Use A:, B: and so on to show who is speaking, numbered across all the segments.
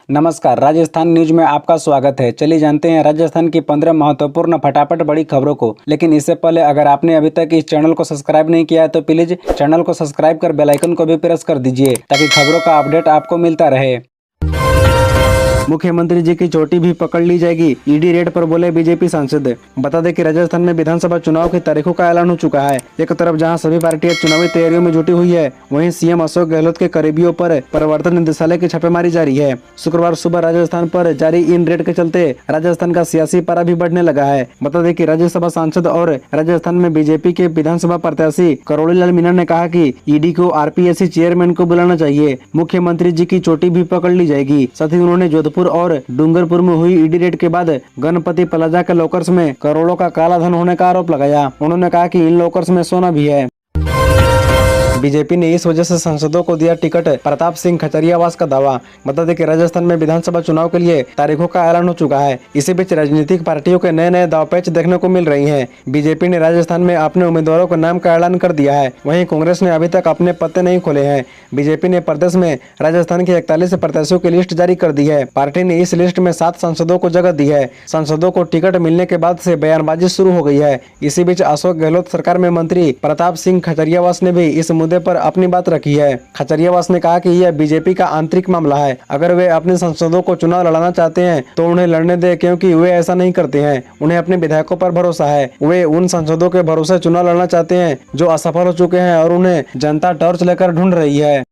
A: नमस्कार, राजस्थान न्यूज में आपका स्वागत है। चलिए जानते हैं राजस्थान की 15 महत्वपूर्ण फटाफट बड़ी खबरों को। लेकिन इससे पहले अगर आपने अभी तक इस चैनल को सब्सक्राइब नहीं किया है तो प्लीज चैनल को सब्सक्राइब कर बेल आइकन को भी प्रेस कर दीजिए ताकि खबरों का अपडेट आपको मिलता रहे। मुख्यमंत्री जी की चोटी भी पकड़ ली जाएगी, ईडी रेड पर बोले बीजेपी सांसद। बता दें कि राजस्थान में विधानसभा चुनाव की तारीखों का ऐलान हो चुका है। एक तरफ जहां सभी पार्टियां चुनावी तैयारियों में जुटी हुई है, वहीं सीएम अशोक गहलोत के करीबियों पर प्रवर्तन निदेशालय की छापेमारी जारी है। शुक्रवार सुबह राजस्थान पर जारी इन रेड के चलते राजस्थान का सियासी पारा भी बढ़ने लगा है। बता दें कि राज्यसभा सांसद और राजस्थान में बीजेपी के विधानसभा प्रत्याशी करोड़ीलाल मीणा ने कहा कि ईडी को आरपीएससी चेयरमैन को बुलाना चाहिए, मुख्यमंत्री जी की चोटी भी पकड़ ली जाएगी। साथ ही उन्होंने जोधपुर और डूंगरपुर में हुई ईडी रेड के बाद गणपति प्लाजा के लॉकर्स में करोड़ों का काला धन होने का आरोप लगाया। उन्होंने कहा कि इन लॉकर्स में सोना भी है। बीजेपी ने इस वजह से सांसदों को दिया टिकट, प्रताप सिंह खचरियावास का दावा। बता दें कि राजस्थान में विधानसभा चुनाव के लिए तारीखों का ऐलान हो चुका है। इसी बीच राजनीतिक पार्टियों के नए नए दावपेच देखने को मिल रही हैं। बीजेपी ने राजस्थान में अपने उम्मीदवारों के नाम का ऐलान कर दिया है, वहीं कांग्रेस ने अभी तक अपने पत्ते नहीं खोले हैं। बीजेपी ने प्रदेश में राजस्थान के 41 प्रत्याशियों की लिस्ट जारी कर दी है। पार्टी ने इस लिस्ट में 7 सांसदों को जगह दी है। सांसदों को टिकट मिलने के बाद से बयानबाजी शुरू हो गई है। इसी बीच अशोक गहलोत सरकार में मंत्री प्रताप सिंह खचरियावास ने भी इस मुद्दे पर अपनी बात रखी है। खचरियावास ने कहा कि यह बीजेपी का आंतरिक मामला है। अगर वे अपने सांसदों को चुनाव लड़ाना चाहते हैं तो उन्हें लड़ने दे, क्योंकि वे ऐसा नहीं करते हैं। उन्हें अपने विधायकों पर भरोसा है। वे उन सांसदों के भरोसे चुनाव लड़ना चाहते हैं जो असफल हो चुके हैं और उन्हें जनता टॉर्च लेकर ढूंढ रही है।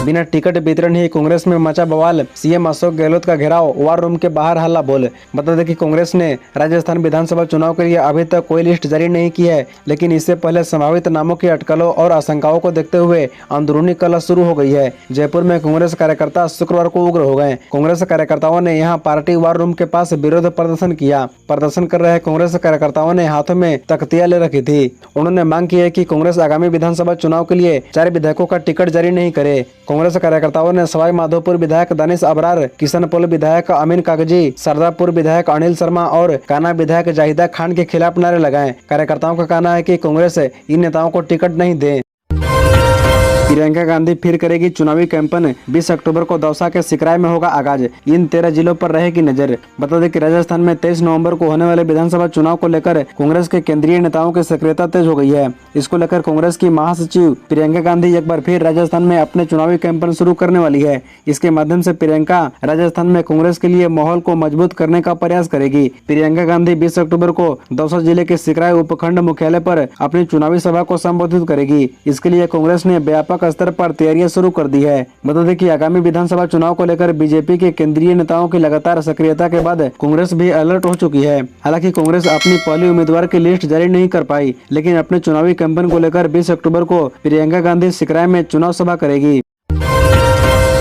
A: बिना टिकट वितरण ही कांग्रेस में मचा बवाल, सीएम अशोक गहलोत का घेराव, वार रूम के बाहर हल्ला बोल। बता दें कि कांग्रेस ने राजस्थान विधानसभा चुनाव के लिए अभी तक कोई लिस्ट जारी नहीं की है, लेकिन इससे पहले संभावित नामों की अटकलों और आशंकाओं को देखते हुए अंदरूनी कलह शुरू हो गई है। जयपुर में कांग्रेस कार्यकर्ता शुक्रवार को उग्र हो गए। कांग्रेस कार्यकर्ताओं ने यहाँ पार्टी वार रूम के पास विरोध प्रदर्शन किया। प्रदर्शन कर रहे कांग्रेस कार्यकर्ताओं ने हाथों में तख्तियां ले रखी थी। उन्होंने मांग की है कि कांग्रेस आगामी विधानसभा चुनाव के लिए 4 विधायकों का टिकट जारी नहीं करे। कांग्रेस कार्यकर्ताओं ने सवाई माधोपुर विधायक दानिश अबरार, किशनपोल विधायक अमीन कागजी, सरदारपुर विधायक अनिल शर्मा और कान्हा विधायक जाहिदा खान के खिलाफ नारे लगाए। कार्यकर्ताओं का कहना है कि कांग्रेस इन नेताओं को टिकट नहीं दे। प्रियंका गांधी फिर करेगी चुनावी कैंपेन, 20 अक्टूबर को दौसा के सिकराय में होगा आगाज। इन 13 जिलों पर रहेगी नजर। बता दें कि राजस्थान में 23 नवंबर को होने वाले विधानसभा चुनाव को लेकर कांग्रेस के केंद्रीय नेताओं की सक्रियता तेज हो गई है। इसको लेकर कांग्रेस की महासचिव प्रियंका गांधी एक बार फिर राजस्थान में अपने चुनावी कैंपेन शुरू करने वाली है। इसके माध्यम से प्रियंका राजस्थान में कांग्रेस के लिए माहौल को मजबूत करने का प्रयास करेगी। प्रियंका गांधी 20 अक्टूबर को दौसा जिले के सिकराय उपखंड मुख्यालय पर अपनी चुनावी सभा को संबोधित करेगी। इसके लिए कांग्रेस ने व्यापक स्तर पर तैयारियां शुरू कर दी है। बता दें कि आगामी विधानसभा चुनाव को लेकर बीजेपी के केंद्रीय नेताओं की लगातार सक्रियता के बाद कांग्रेस भी अलर्ट हो चुकी है। हालांकि कांग्रेस अपनी पहली उम्मीदवार की लिस्ट जारी नहीं कर पाई, लेकिन अपने चुनावी कैंपेन को लेकर 20 अक्टूबर को प्रियंका गांधी सिकराय में चुनाव सभा करेगी।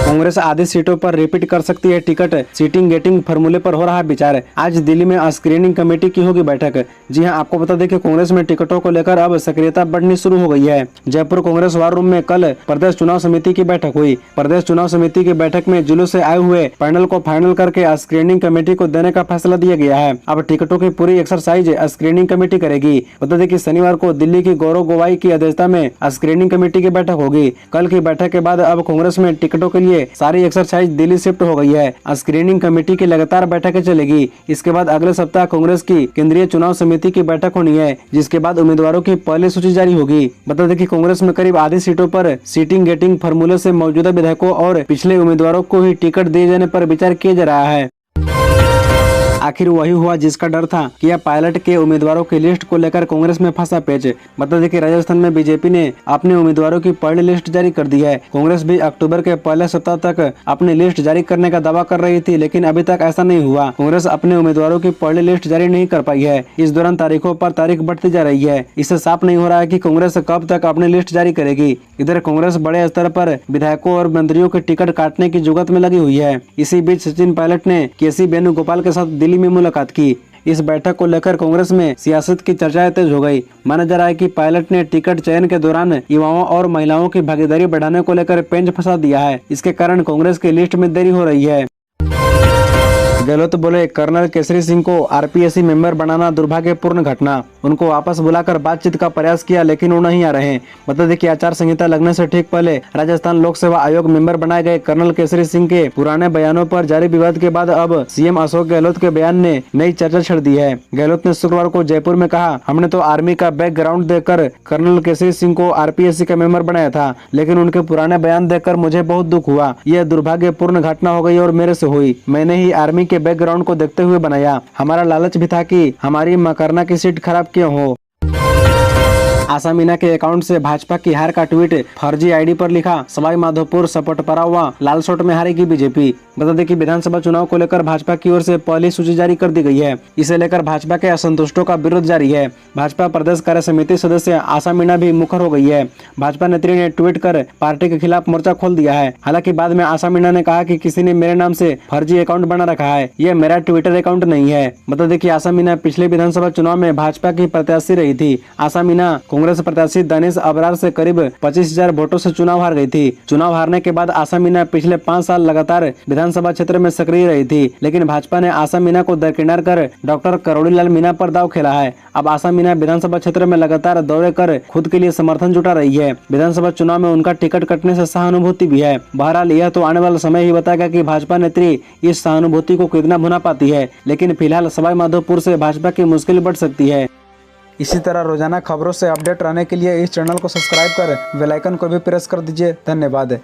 A: कांग्रेस आधी सीटों पर रिपीट कर सकती है टिकट, सीटिंग गेटिंग फॉर्मूले पर हो रहा है विचार। आज दिल्ली में स्क्रीनिंग कमेटी की होगी बैठक। जी हां, आपको बता दें कि कांग्रेस में टिकटों को लेकर अब सक्रियता बढ़नी शुरू हो गई है। जयपुर कांग्रेस वार रूम में कल प्रदेश चुनाव समिति की बैठक हुई। प्रदेश चुनाव समिति की बैठक में जुलूस से आए हुए पैनल को फाइनल करके स्क्रीनिंग कमेटी को देने का फैसला दिया गया है। अब टिकटों की पूरी एक्सरसाइज स्क्रीनिंग कमेटी करेगी। बता दें कि शनिवार को दिल्ली की गौरव गोवाई की अध्यक्षता में स्क्रीनिंग कमेटी की बैठक होगी। कल की बैठक के बाद अब कांग्रेस में टिकटों के लिए सारी एक्सरसाइज दिल्ली शिफ्ट हो गई है। स्क्रीनिंग कमेटी की लगातार बैठकें चलेगी। इसके बाद अगले सप्ताह कांग्रेस की केंद्रीय चुनाव समिति की बैठक होनी है, जिसके बाद उम्मीदवारों की पहली सूची जारी होगी। बता दें कि कांग्रेस में करीब आधी सीटों पर सीटिंग गेटिंग फॉर्मूले से मौजूदा विधायकों और पिछले उम्मीदवारों को ही टिकट दिए जाने पर विचार किया जा रहा है। आखिर वही हुआ जिसका डर था कि यह पायलट के उम्मीदवारों की लिस्ट को लेकर कांग्रेस में फंसा पेच। बता दें कि राजस्थान में बीजेपी ने अपने उम्मीदवारों की पहली लिस्ट जारी कर दी है। कांग्रेस भी अक्टूबर के पहले सप्ताह तक अपनी लिस्ट जारी करने का दावा कर रही थी, लेकिन अभी तक ऐसा नहीं हुआ। कांग्रेस अपने उम्मीदवारों की पहली लिस्ट जारी नहीं कर पाई है। इस दौरान तारीखों पर तारीख बढ़ती जा रही है। इससे साफ नहीं हो रहा है कि कांग्रेस कब तक अपनी लिस्ट जारी करेगी। इधर कांग्रेस बड़े स्तर पर विधायकों और मंत्रियों के टिकट काटने की जुगत में लगी हुई है। इसी बीच सचिन पायलट ने केसी वेणुगोपाल के साथ दिल्ली में मुलाकात की। इस बैठक को लेकर कांग्रेस में सियासत की चर्चाएं तेज हो गई। माना जा रहा है कि पायलट ने टिकट चयन के दौरान युवाओं और महिलाओं की भागीदारी बढ़ाने को लेकर पेंच फंसा दिया है। इसके कारण कांग्रेस की लिस्ट में देरी हो रही है। गहलोत बोले, कर्नल केसरी सिंह को आरपीएससी मेंबर बनाना दुर्भाग्यपूर्ण घटना। उनको वापस बुलाकर बातचीत का प्रयास किया लेकिन वो नहीं आ रहे। बता दें कि आचार संहिता लगने से ठीक पहले राजस्थान लोक सेवा आयोग मेंबर बनाए गए कर्नल केसरी सिंह के पुराने बयानों पर जारी विवाद के बाद अब सीएम अशोक गहलोत के बयान ने नई चर्चा छेड़ दी है। गहलोत ने शुक्रवार को जयपुर में कहा, हमने तो आर्मी का बैकग्राउंड देखकर कर्नल केसरी सिंह को आरपीएससी का मेंबर बनाया था, लेकिन उनके पुराने बयान देखकर मुझे बहुत दुख हुआ। यह दुर्भाग्यपूर्ण घटना हो गई और मेरे से हुई। मैंने ही आर्मी के बैकग्राउंड को देखते हुए बनाया। हमारा लालच भी था कि हमारी मकरना की सीट खराब क्यों हो। आशा मीना के अकाउंट से भाजपा की हार का ट्वीट फर्जी आईडी पर लिखा, सवाई माधोपुर सपोर्ट परा हुआ, लालसोट में हारेगी बीजेपी। बता दें कि विधानसभा चुनाव को लेकर भाजपा की ओर से पहली सूची जारी कर दी गई है। इसे लेकर भाजपा के असंतुष्टों का विरोध जारी है। भाजपा प्रदेश कार्य समिति सदस्य आशा मीना भी मुखर हो गई है। भाजपा नेत्री ने ट्वीट कर पार्टी के खिलाफ मोर्चा खोल दिया है। हालांकि बाद में आशा मीना ने कहा कि किसी ने मेरे नाम से फर्जी अकाउंट बना रखा है, यह मेरा ट्विटर अकाउंट नहीं है। बता दें कि आशा मीना पिछले विधानसभा चुनाव में भाजपा की प्रत्याशी रही थी। आशा मीना कांग्रेस प्रत्याशी दानिश अबरार से करीब 25,000 वोटों से चुनाव हार गई थी। चुनाव हारने के बाद आशा मीना पिछले 5 साल लगातार विधानसभा क्षेत्र में सक्रिय रही थी, लेकिन भाजपा ने आशा मीना को दरकिनार कर डॉक्टर करोड़ीलाल मीणा पर दांव खेला है। अब आशा मीना विधानसभा क्षेत्र में लगातार दौरे कर खुद के लिए समर्थन जुटा रही है। विधानसभा चुनाव में उनका टिकट कटने से सहानुभूति भी है। बहरहाल यह तो आने वाला समय ही बताएगा कि भाजपा नेत्री इस सहानुभूति को कितना भुना पाती है, लेकिन फिलहाल सवाई माधोपुर से भाजपा की मुश्किल बढ़ सकती है। इसी तरह रोजाना खबरों से अपडेट रहने के लिए इस चैनल को सब्सक्राइब कर बेल आइकन को भी प्रेस कर दीजिए। धन्यवाद।